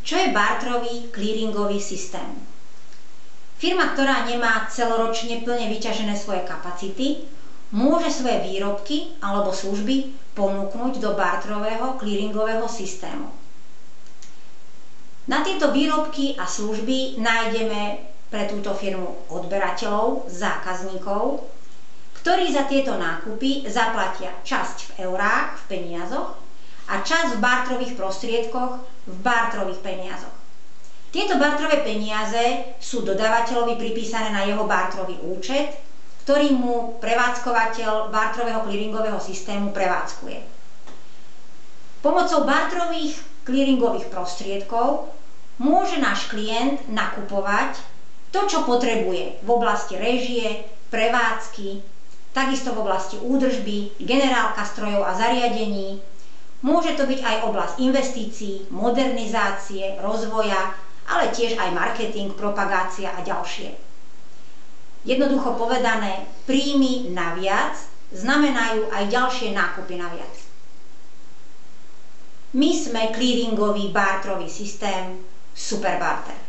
Čo je barterový clearingový systém? Firma, ktorá nemá celoročne plne vyťažené svoje kapacity, môže svoje výrobky alebo služby ponúknuť do barterového clearingového systému. Na tieto výrobky a služby nájdeme pre túto firmu odberateľov, zákazníkov, ktorí za tieto nákupy zaplatia časť v eurách, v peniazoch a časť v barterových prostriedkoch, v barterových peniazoch. Tieto barterové peniaze sú dodávateľovi pripísané na jeho barterový účet, ktorý mu prevádzkovateľ barterového clearingového systému prevádzkuje. Pomocou barterových clearingových prostriedkov môže náš klient nakupovať to, čo potrebuje v oblasti réžie, prevádzky, takisto v oblasti údržby, generálka strojov a zariadení. Môže to byť aj oblasť investícií, modernizácie, rozvoja, ale tiež aj marketing, propagácia a ďalšie. Jednoducho povedané, príjmy naviac znamenajú aj ďalšie nákupy naviac. My sme clearingový barterový systém Superbarter.